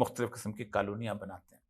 مختلف قسم کی کالونیاں بناتے ہیں،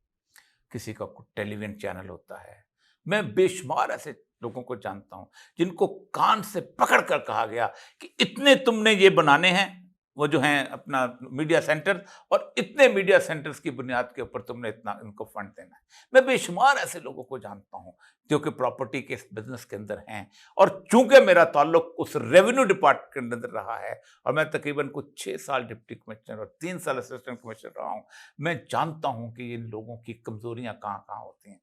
کسی کا ٹیلی ویژن چینل ہوتا ہے. میں بے شمار ایسے لوگوں کو جانتا ہوں جن کو کان سے پکڑ کر کہا گیا کہ اتنے تم نے یہ بنانے ہیں، وہ جو ہیں اپنا میڈیا سینٹر، اور اتنے میڈیا سینٹرز کی بنیاد کے اوپر تم نے اتنا ان کو فنڈ دینا ہے. میں بے شمار ایسے لوگوں کو جانتا ہوں جو کہ پراپرٹی کے اس بزنس کے اندر ہیں، اور چونکہ میرا تعلق اس ریونیو ڈپارٹمنٹ کے اندر رہا ہے، اور میں تقریباً کچھ 6 سال ڈپٹی کمشنر اور 3 سال اسسٹنٹ کمشنر رہا ہوں، میں جانتا ہوں کہ ان لوگوں کی کمزوریاں کہاں کہاں ہوتی ہیں.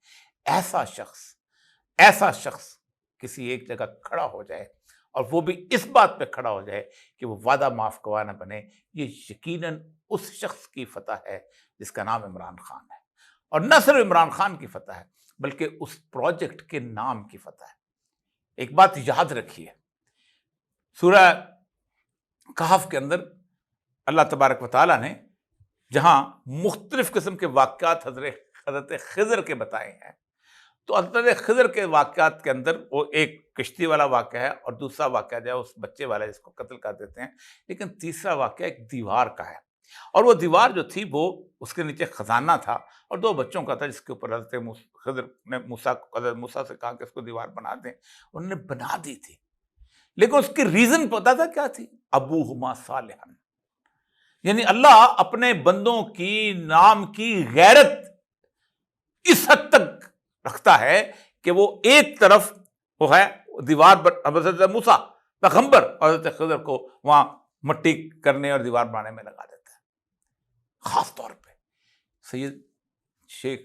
ایسا شخص کسی ایک جگہ کھڑا ہو جائے اور وہ بھی اس بات پہ کھڑا ہو جائے کہ وہ وعدہ معاف گواہ نہ بنے، یہ یقیناً اس شخص کی فتح ہے جس کا نام عمران خان ہے. اور نہ صرف عمران خان کی فتح ہے بلکہ اس پروجیکٹ کے نام کی فتح ہے. ایک بات یاد رکھیے، سورہ کہف کے اندر اللہ تبارک و تعالیٰ نے جہاں مختلف قسم کے واقعات حضرت خضر کے بتائے ہیں، تو حضرت خضر کے واقعات کے اندر وہ ایک کشتی والا واقعہ ہے، اور دوسرا واقعہ جو ہے اس بچے والا جس کو قتل کر دیتے ہیں، لیکن تیسرا واقعہ ایک دیوار کا ہے. اور وہ دیوار جو تھی وہ اس کے نیچے خزانہ تھا اور 2 بچوں کا تھا، جس کے اوپر حضرت خضر نے حضرت موسیٰ سے کہا کہ اس کو دیوار بنا دیں. انہوں نے بنا دی تھی، لیکن اس کی ریزن پتا تھا کیا تھی؟ ابوہما صالحا، یعنی اللہ اپنے بندوں کی نام کی غیرت اس حد تک رکھتا ہے کہ وہ ایک طرف وہ ہے دیوار پر حضرت موسیٰ پیغمبر اور حضرت خضر کو وہاں مٹی کرنے اور دیوار بنانے میں لگا دیتا ہے. خاص طور پہ سید شیخ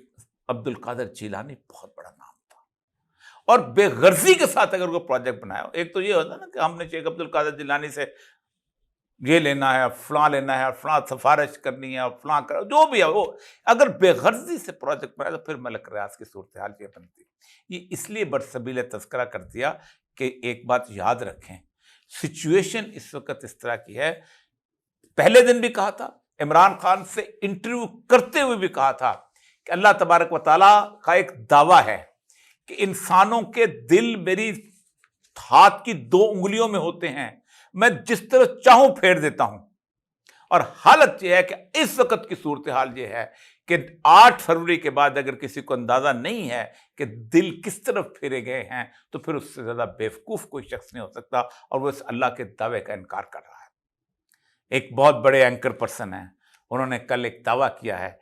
عبد القادر جیلانی بہت بڑا نام تھا، اور بے غرضی کے ساتھ اگر کوئی پروجیکٹ بنایا، ایک تو یہ ہوتا نا کہ ہم نے شیخ عبد القادر جیلانی سے یہ لینا ہے، فلاں لینا ہے، فلاں سفارش کرنی ہے، اور فلاں جو بھی ہے، وہ اگر بے غرضی سے پروجیکٹ بنایا تو پھر ملک ریاض کی صورتحال یہ بنتی. یہ اس لیے برسبیل تذکرہ کر دیا کہ ایک بات یاد رکھیں، سچویشن اس وقت اس طرح کی ہے. پہلے دن بھی کہا تھا، عمران خان سے انٹرویو کرتے ہوئے بھی کہا تھا کہ اللہ تبارک و تعالیٰ کا ایک دعویٰ ہے کہ انسانوں کے دل میری ہاتھ کی 2 انگلیوں میں ہوتے ہیں، میں جس طرح چاہوں پھیر دیتا ہوں. اور حالت یہ ہے کہ اس وقت کی صورتحال یہ ہے کہ 8 فروری کے بعد اگر کسی کو اندازہ نہیں ہے کہ دل کس طرف پھیرے گئے ہیں، تو پھر اس سے زیادہ بیوقوف کوئی شخص نہیں ہو سکتا، اور وہ اس اللہ کے دعوے کا انکار کر رہا ہے. ایک بہت بڑے اینکر پرسن ہیں، انہوں نے کل ایک دعویٰ کیا ہے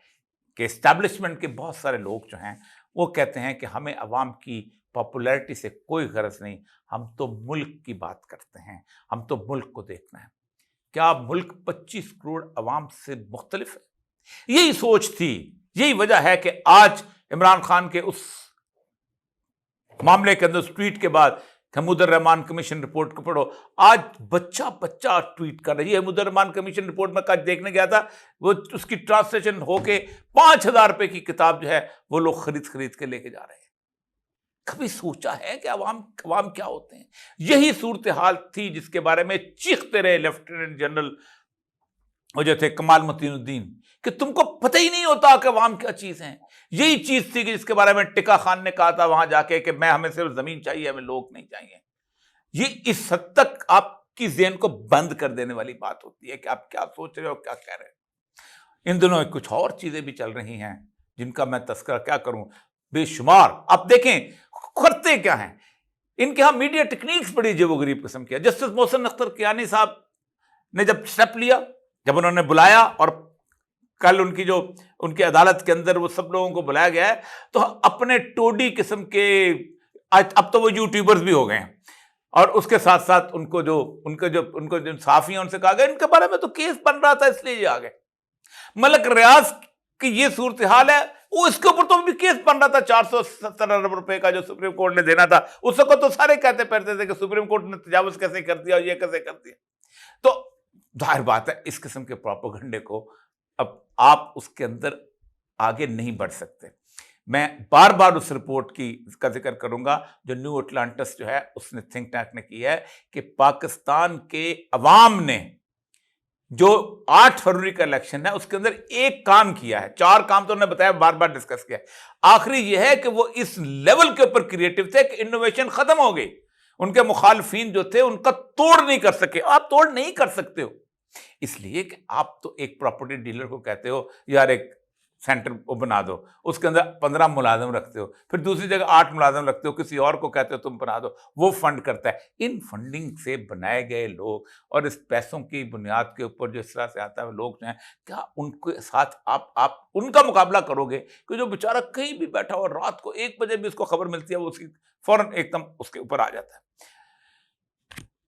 کہ اسٹیبلشمنٹ کے بہت سارے لوگ جو ہیں وہ کہتے ہیں کہ ہمیں عوام کی پاپولیرٹی سے کوئی غرض نہیں، ہم تو ملک کی بات کرتے ہیں، ہم تو ملک کو دیکھنا ہے. کیا ملک 25 کروڑ عوام سے مختلف ہے؟ یہی سوچ تھی، یہی وجہ ہے کہ آج عمران خان کے اس معاملے کے اندر، اس ٹویٹ کے بعد، حمود الرحمان کمیشن رپورٹ کو پڑھو، آج بچہ ٹویٹ کر رہی ہے. حمود الرحمان کمیشن رپورٹ میں کل دیکھنے گیا تھا، وہ اس کی ٹرانسلیشن ہو کے 5000 روپے کی کتاب جو ہے وہ لوگ خرید کے لے کے جا رہے ہیں. کبھی سوچا ہے کہ عوام کیا ہوتے ہیں؟ یہی صورتحال تھی جس کے بارے میں چیختے رہے لیفٹیننٹ جنرل وہ جو تھے کمال متین الدین کہ تم کو پتہ ہی نہیں ہوتا کہ عوام کیا چیز ہیں. یہی چیز تھی کہ جس کے بارے میں ٹکا خان نے کہا تھا وہاں جا کے کہ ہمیں صرف زمین چاہیے، ہمیں لوگ نہیں چاہیے. یہ اس حد تک آپ کی ذہن کو بند کر دینے والی بات ہوتی ہے کہ آپ کیا سوچ رہے ہو، کیا کہہ رہے ہیں. ان دنوں کچھ اور چیزیں بھی چل رہی ہیں جن کا میں تذکرہ کیا کروں، بے شمار. آپ دیکھیں کرتے کیا ہیں ان کے ہاں میڈیا ٹیکنیکس بڑی عجیب و غریب قسم کی ہے. جسٹس محسن اختر کیانی صاحب نے جب اسٹیپ لیا، جب انہوں نے بلایا، اور کل ان کی عدالت کے اندر وہ سب لوگوں کو بلایا گیا ہے، تو اپنے ٹوڈی قسم کے اب تو وہ یوٹیوبرز بھی ہو گئے ہیں، اور اس کے ساتھ ساتھ ان کو جو صحافی ہیں ان سے کہا گیا ان کے بارے میں تو کیس بن رہا تھا اس لیے یہ آ گئے. ملک ریاض کی یہ صورتحال ہے، وہ اس کے اوپر تو بھی کیس بن رہا تھا 470 ارب روپے کا جو سپریم کورٹ نے دینا تھا. اس وقت تو سارے کہتے پھرتے تھے کہ سپریم کورٹ نے تجاوز کیسے کر دیا اور یہ کیسے کر دیا. تو ظاہر بات ہے اس قسم کے پروپیگنڈے کو اب آپ اس کے اندر آگے نہیں بڑھ سکتے. میں بار بار اس رپورٹ کا ذکر کروں گا جو نیو اٹلانٹس جو ہے اس نے تھنک ٹینک نے کی ہے کہ پاکستان کے عوام نے جو 8 فروری کا الیکشن ہے اس کے اندر ایک کام کیا ہے، 4 کام تو انہوں نے بتایا، بار بار ڈسکس کیا. آخری یہ ہے کہ وہ اس لیول کے اوپر کریٹو تھے کہ انوویشن ختم ہو گئی. ان کے مخالفین جو تھے ان کا توڑ نہیں کر سکے. آپ توڑ نہیں کر سکتے ہو. اس لیے کہ آپ تو ایک پراپرٹی ڈیلر کو کہتے ہو یار ایک سینٹر وہ بنا دو، اس کے اندر 15 ملازم رکھتے ہو، پھر دوسری جگہ 8 ملازم رکھتے ہو، کسی اور کو کہتے ہو تم بنا دو، وہ فنڈ کرتا ہے۔ ان فنڈنگ سے بنائے گئے لوگ اور اس پیسوں کی بنیاد کے اوپر جو اس طرح سے آتا ہے لوگ جو ہیں، کیا ان کے ساتھ آپ ان کا مقابلہ کرو گے کہ جو بیچارہ کہیں بھی بیٹھا ہو رات کو 1 بجے بھی اس کو خبر ملتی ہے وہ اس کی فوراً ایک دم اس کے اوپر آ جاتا ہے۔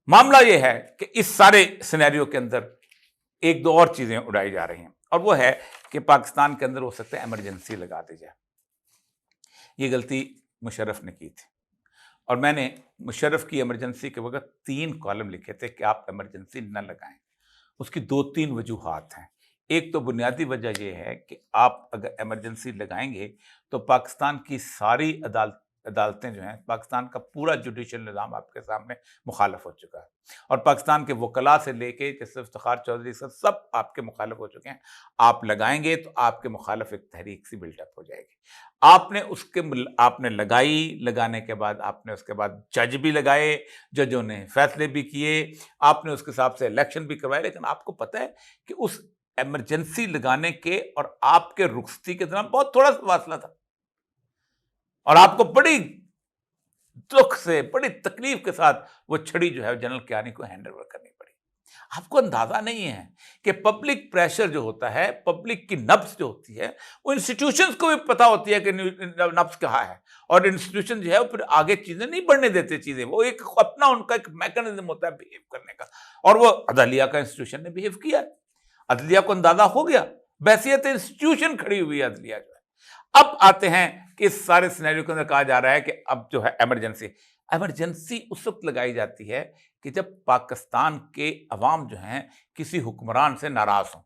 معاملہ یہ ہے کہ اس سارے سینیریو کے اندر ایک دو اور چیزیں اڑائی جا رہی ہیں، اور وہ ہے کہ پاکستان کے اندر ہو سکتا ہے ایمرجنسی لگا دی جائے۔ یہ غلطی مشرف نے کی تھی، اور میں نے مشرف کی ایمرجنسی کے وقت 3 کالم لکھے تھے کہ آپ ایمرجنسی نہ لگائیں۔ اس کی 2-3 وجوہات ہیں۔ ایک تو بنیادی وجہ یہ ہے کہ آپ اگر ایمرجنسی لگائیں گے تو پاکستان کی ساری عدالتیں جو ہیں، پاکستان کا پورا جوڈیشل نظام آپ کے سامنے مخالف ہو چکا ہے، اور پاکستان کے وکلاء سے لے کے جیسے افتخار چودھری سے سب آپ کے مخالف ہو چکے ہیں۔ آپ لگائیں گے تو آپ کے مخالف ایک تحریک سی بلٹ اپ ہو جائے گی۔ آپ نے لگانے کے بعد آپ نے اس کے بعد جج بھی لگائے، ججوں نے فیصلے بھی کیے، آپ نے اس کے حساب سے الیکشن بھی کروائے، لیکن آپ کو پتہ ہے کہ اس ایمرجنسی لگانے کے اور آپ کے رخصتی کے دوران بہت تھوڑا سا فاصلہ تھا، اور آپ کو بڑی دکھ سے بڑی تکلیف کے ساتھ وہ چھڑی جو ہے جنرل کیانی کو ہینڈ اوور کرنی پڑی۔ آپ کو اندازہ نہیں ہے کہ پبلک پریشر جو ہوتا ہے، پبلک کی نبض جو ہوتی ہے، وہ انسٹیٹیوشنز کو بھی پتا ہوتی ہے کہ نبض کہاں ہے، اور انسٹیٹیوشن جو ہے وہ پھر آگے چیزیں نہیں بڑھنے دیتے، چیزیں وہ ایک اپنا ان کا ایک میکنزم ہوتا ہے بیہیو کرنے کا، اور وہ عدلیہ کا انسٹیٹیوشن نے بیہیو کیا۔ عدلیہ کو اندازہ ہو گیا، بحیثیت انسٹیٹیوشن کھڑی ہوئی ہے عدلیہ جو ہے۔ اب آتے ہیں کہ اس سارے سینیریو کے اندر کہا جا رہا ہے کہ اب جو ہے ایمرجنسی اس وقت لگائی جاتی ہے کہ جب پاکستان کے عوام جو ہیں کسی حکمران سے ناراض ہوں۔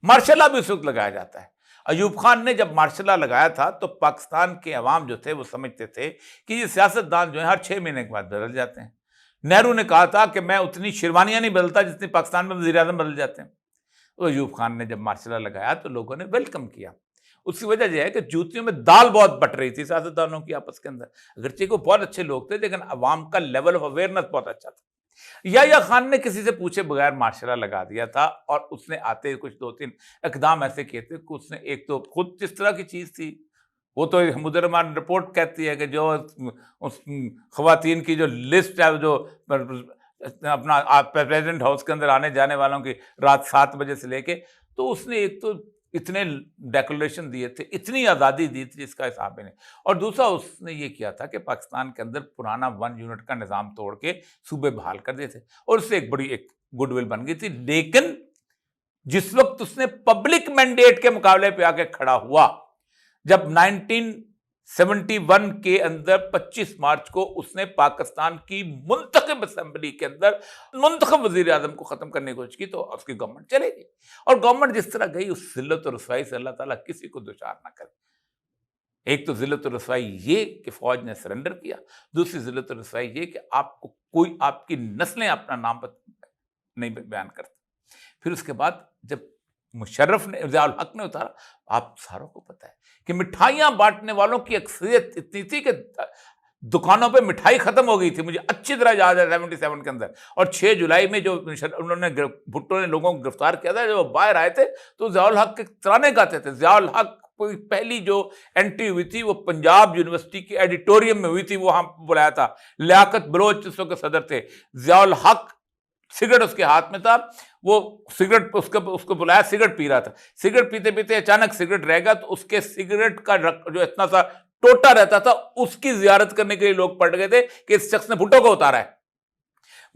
مارشل لا بھی اس وقت لگایا جاتا ہے۔ ایوب خان نے جب مارشل لا لگایا تھا تو پاکستان کے عوام جو تھے وہ سمجھتے تھے کہ یہ سیاستدان جو ہیں ہر 6 مہینے کے بعد بدل جاتے ہیں۔ نہرو نے کہا تھا کہ میں اتنی شیروانیاں نہیں بدلتا جتنی پاکستان میں وزیر اعظم بدل جاتے ہیں۔ تو ایوب خان نے جب مارشل لا لگایا تو لوگوں نے ویلکم کیا۔ اس کی وجہ یہ ہے کہ جوتیوں میں دال بہت بٹ رہی تھی سیاستدانوں کی آپس کے اندر، اگرچہ وہ بہت اچھے لوگ تھے لیکن عوام کا لیول آف اویئرنس بہت اچھا تھا۔ یا خان نے کسی سے پوچھے بغیر مارشل لا لگا دیا تھا، اور اس نے آتے کچھ 2-3 اقدام ایسے کیے تھے کہ اس نے ایک تو خود جس طرح کی چیز تھی، وہ تو مدرمان رپورٹ کہتی ہے کہ جو اس خواتین کی جو لسٹ ہے، جو اپنا پریزیڈنٹ ہاؤس کے اندر آنے جانے والوں کی رات 7 بجے سے لے کے، تو اس نے ایک تو اتنے ڈیکلریشن دیے تھے، اتنی آزادی دی تھی جس کا حساب ہی نہیں، اور دوسرا اس نے یہ کیا تھا کہ پاکستان کے اندر پرانا 1 یونٹ کا نظام توڑ کے صوبے بحال کر دیے تھے، اور اس سے ایک بڑی ایک گڈ ول بن گئی تھی۔ لیکن جس وقت اس نے پبلک مینڈیٹ کے مقابلے پہ آ کے کھڑا ہوا، جب 1971 کے اندر 25 مارچ کو اس نے پاکستان کی منتخب اسمبلی کے اندر منتخب وزیر اعظم کو ختم کرنے کی کوشش کی تو اس کی گورنمنٹ چلے گئی، اور گورنمنٹ جس طرح گئی اس ذلت و رسوائی سے اللہ تعالیٰ کسی کو دوچار نہ کرے۔ ایک تو ذلت و رسوائی یہ کہ فوج نے سرنڈر کیا، دوسری ذلت و رسوائی یہ کہ آپ کو کوئی آپ کی نسلیں اپنا نام نہیں بیان کرتے۔ پھر اس کے بعد جب مشرف نے ضیاء الحق نے اتارا، آپ ساروں کو پتہ ہے کہ مٹھائیاں بانٹنے والوں کی اکثریت اتنی تھی کہ دکانوں پہ مٹھائی ختم ہو گئی تھی۔ مجھے اچھی طرح یاد ہے 77 کے اندر، اور 6 جولائی میں جو انہوں نے بھٹو نے لوگوں کو گرفتار کیا تھا، جب وہ باہر آئے تھے تو ضیاء الحق کے ترانے گاتے تھے۔ ضیاء الحق کی پہلی جو انٹری ہوئی تھی وہ پنجاب یونیورسٹی کی ایڈیٹوریم میں ہوئی تھی، وہاں بلایا تھا لیاقت بلوچ جس کے صدر تھے، ضیاء الحق سگریٹ اس کے ہاتھ میں تھا، وہ سگریٹ اس کو بلایا، سگریٹ پی رہا تھا، سگریٹ پیتے پیتے اچانک سگریٹ رہ گا تو اس کے سگریٹ کا جو اتنا سا ٹوٹا رہتا تھا اس کی زیارت کرنے کے لیے لوگ پڑ گئے تھے کہ اس شخص نے بھٹو کو اتارا ہے۔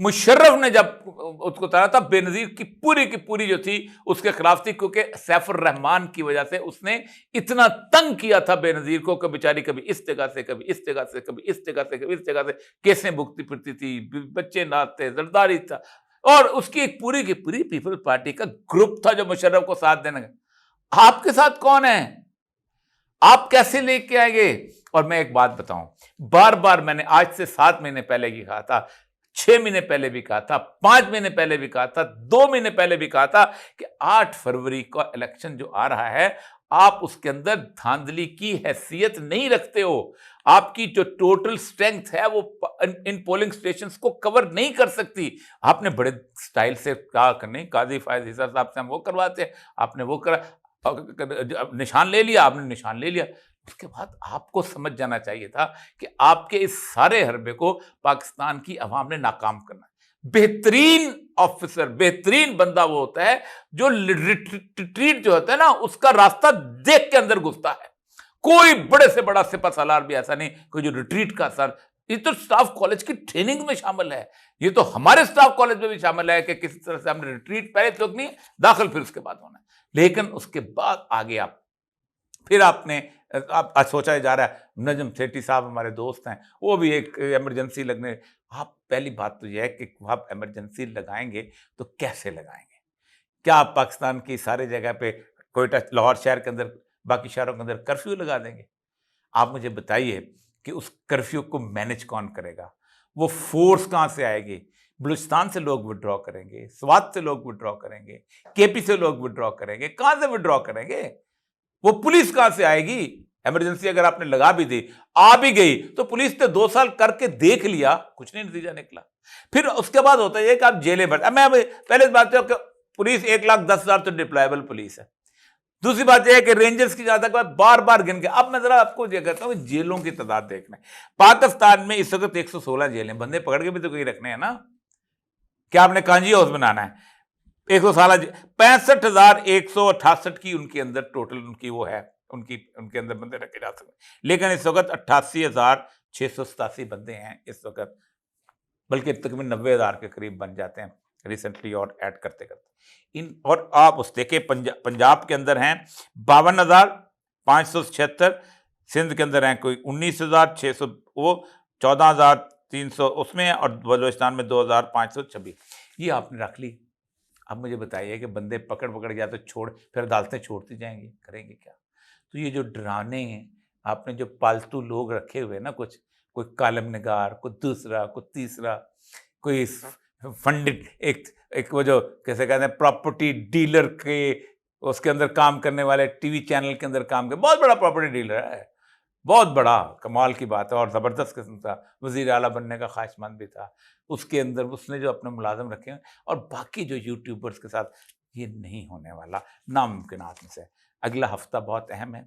مشرف نے جب اس کو اتارا تھا، بے نظیر کی پوری جو تھی اس کے خلاف تھی، کیونکہ سیف الرحمان کی وجہ سے اس نے اتنا تنگ کیا تھا بے نظیر کو کہ بیچاری کبھی اس جگہ سے کبھی اس جگہ سے کبھی اس جگہ سے کبھی اس جگہ سے کیسیں بھگتی پھرتی تھی، بچے نات تھے، زرداری تھا، اور اس کی ایک پوری کی پوری پیپل پارٹی کا گروپ تھا جو مشرف کو ساتھ دینے کا۔ آپ کے ساتھ کون ہے؟ آپ کیسے لے کے آئیں گے؟ اور میں ایک بات بتاؤں، بار بار میں نے آج سے 7 مہینے پہلے کی کہا تھا، 6 مہینے پہلے بھی کہا تھا، 5 مہینے پہلے بھی کہا تھا، 2 مہینے پہلے بھی کہا تھا کہ 8 فروری کا الیکشن جو آ رہا ہے، آپ اس کے اندر دھاندلی کی حیثیت نہیں رکھتے ہو. آپ کی جو ٹوٹل اسٹرینتھ ہے وہ ان پولنگ اسٹیشنز کو کور نہیں کر سکتی. آپ نے بڑے سٹائل سے کہا کہ نہیں قاضی فائز عیسیٰ صاحب سے ہم وہ کرواتے ہیں, آپ نے وہ کرا, نشان لے لیا, آپ نے نشان لے لیا. اس کے بعد آپ کو سمجھ جانا چاہیے تھا کہ آپ کے اس سارے حربے کو پاکستان کی عوام نے ناکام کرنا ہے. بہترین آفیسر, بہترین بندہ وہ ہوتا ہے جو ریٹریٹ جو ہوتا ہے نا اس کا راستہ دیکھ کے اندر گھستا ہے. کوئی بڑے سے بڑا سپہ سالار بھی ایسا نہیں کوئی جو ریٹریٹ کا اثر, یہ تو سٹاف کالج کی ٹریننگ میں شامل ہے, یہ تو ہمارے سٹاف کالج میں بھی شامل ہے کہ کس طرح سے ہم نے ریٹریٹ پہلے تو نہیں داخل پھر اس کے بعد ہونا ہے. لیکن اس کے بعد آگے آپ پھر آپ نے سوچا جا رہا ہے, نجم سیٹھی صاحب ہمارے دوست ہیں, وہ بھی ایک ایمرجنسی لگنے. آپ پہلی بات تو یہ ہے کہ آپ ایمرجنسی لگائیں گے تو کیسے لگائیں گے؟ کیا آپ پاکستان کی سارے جگہ پہ کوئٹہ لاہور شہر کے اندر باقی شہروں کے اندر کرفیو لگا دیں گے؟ آپ مجھے بتائیے کہ اس کرفیو کو مینج کون کرے گا؟ وہ فورس کہاں سے آئے گی؟ بلوچستان سے لوگ وڈرا کریں گے, سوات سے لوگ وڈرا کریں گے, کے پی سے لوگ وڈرا کریں گے, کہاں سے وڈرا کریں گے؟ وہ پولیس کہاں سے آئے گی؟ ایمرجنسی اگر آپ نے لگا بھی دی, آ بھی گئی, تو پولیس نے 2 سال کر کے دیکھ لیا, کچھ نہیں نتیجہ نکلا. پھر اس کے بعد ہوتا ہے کہ آپ جیلیں بھر. میں پہلے بات کہ پولیس 1,10,000 تو ڈپلائبل پولیس ہے. دوسری بات یہ ہے کہ رینجرز کی جہاں تک بار بار گن کے, اب میں ذرا آپ کو یہ کہتا ہوں کہ جیلوں کی تعداد دیکھنا ہے. پاکستان میں اس وقت 116 جیلیں, بندے پکڑ کے بھی تو کوئی رکھنے ہیں نا. کیا آپ نے کانجی ہاؤس بنانا ہے؟ 65,168 کی ان کے اندر ٹوٹل ان کی وہ ہے, ان کے اندر بندے رکھے جا سکتے. لیکن اس وقت 88,687 بندے ہیں اس وقت, بلکہ تقریباً 90,000 کے قریب بن جاتے ہیں ریسنٹلی اور ایڈ کرتے کرتے. اور آپ اس دیکھیں پنجاب کے اندر ہیں 52,576, سندھ کے اندر ہیں کوئی 19,600, وہ 14,300 اس میں, اور بلوچستان میں 2,526. یہ آپ نے رکھ لی. اب مجھے بتائیے کہ بندے پکڑ گیا تو چھوڑ, پھر عدالتیں چھوڑتی جائیں گی, کریں گے کیا؟ تو یہ جو ڈرانے ہیں آپ نے, جو پالتو لوگ رکھے ہوئے نا, کوئی کالم نگار, کوئی دوسرا, کوئی تیسرا, کوئی فنڈ, ایک وہ جو کیسے کہتے ہیں پراپرٹی ڈیلر کے اس کے اندر کام کرنے والے, ٹی وی چینل کے اندر کام بہت بڑا پراپرٹی ڈیلر ہے, بہت بڑا, کمال کی بات ہے, اور زبردست قسم کا وزیر اعلیٰ بننے کا خواہش مند بھی تھا. اس کے اندر اس نے جو اپنے ملازم رکھے ہیں, اور باقی جو یوٹیوبرز کے ساتھ, یہ نہیں ہونے والا, ناممکنات میں سے. اگلا ہفتہ بہت اہم ہے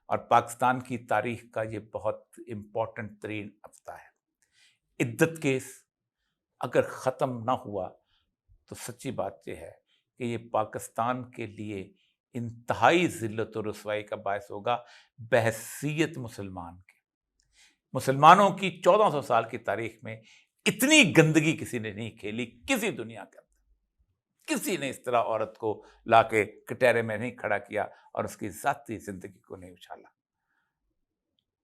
اور پاکستان کی تاریخ کا یہ بہت امپورٹنٹ ترین ہفتہ ہے. عدت کیس اگر ختم نہ ہوا تو سچی بات یہ ہے کہ یہ پاکستان کے لیے انتہائی ذلت و رسوائی کا باعث ہوگا بحیثیت مسلمان کے. مسلمانوں کی 1400 سال کی تاریخ میں اتنی گندگی کسی نے نہیں کھیلی, کسی دنیا کے اندر کسی نے اس طرح عورت کو لا کے کٹہرے میں نہیں کھڑا کیا اور اس کی ذاتی زندگی کو نہیں اچھالا.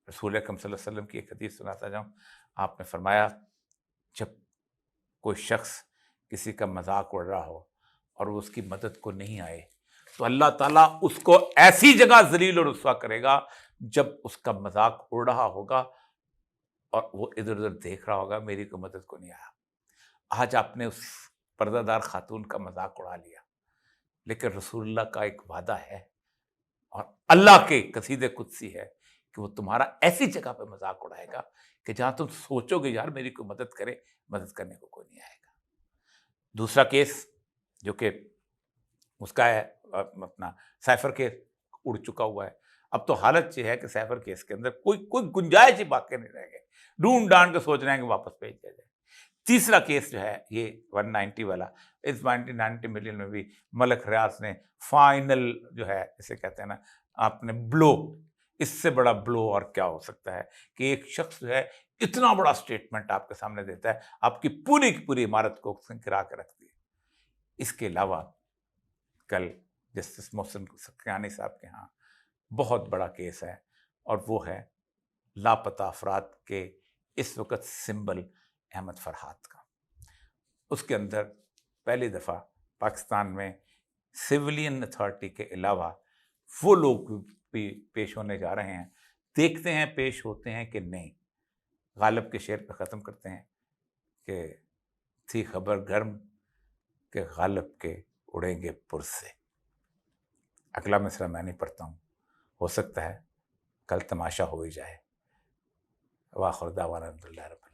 رسول اکرم صلی اللہ علیہ وسلم کی ایک حدیث سناتا جاؤں. آپ نے فرمایا, جب کوئی شخص کسی کا مذاق اڑ رہا ہو اور وہ اس کی مدد کو نہیں آئے, تو اللہ تعالیٰ اس کو ایسی جگہ ذلیل و رسوا کرے گا جب اس کا مذاق اڑ رہا ہوگا اور وہ ادھر ادھر دیکھ رہا ہوگا, میری کو مدد کو نہیں آیا. آج آپ نے اس پردہ دار خاتون کا مذاق اڑا لیا, لیکن رسول اللہ کا ایک وعدہ ہے اور اللہ کے قصیدے قدسی ہے کہ وہ تمہارا ایسی جگہ پہ مذاق اڑائے گا کہ جہاں تم سوچو گے یار میری کوئی مدد کرے, مدد کرنے کو کوئی نہیں آئے گا. دوسرا کیس جو کہ اس کا ہے اپنا سیفر کیس, اڑ چکا ہوا ہے. اب تو حالت یہ ہے کہ سیفر کیس کے اندر کوئی گنجائش ہی باقی نہیں رہ گئے, ڈھونڈ ڈانڈ کے سوچ رہے ہیں کہ واپس بھیج دیا جائے. تیسرا کیس جو ہے یہ 190 والا, اس 90 ملین میں بھی ملک ریاض نے فائنل جو ہے اسے کہتے ہیں نا آپ نے بلو, اس سے بڑا بلو اور کیا ہو سکتا ہے کہ ایک شخص جو ہے اتنا بڑا سٹیٹمنٹ آپ کے سامنے دیتا ہے, آپ کی پوری عمارت کو گرا کے رکھ دی. اس کے علاوہ کل جسٹس محسن سکھیانی صاحب کے ہاں بہت بڑا کیس ہے, اور وہ ہے لاپتہ افراد کے اس وقت سمبل احمد فرحات کا. اس کے اندر پہلی دفعہ پاکستان میں سویلین اتھارٹی کے علاوہ وہ لوگ بھی پیش ہونے جا رہے ہیں. دیکھتے ہیں پیش ہوتے ہیں کہ نہیں. غالب کے شعر پہ ختم کرتے ہیں کہ تھی خبر گرم کہ غالب کے اڑیں گے پر سے. اگلا مصرع میں نہیں پڑھتا ہوں, ہو سکتا ہے کل تماشا ہو ہی جائے۔ وآخر دعوانا الحمدللہ رب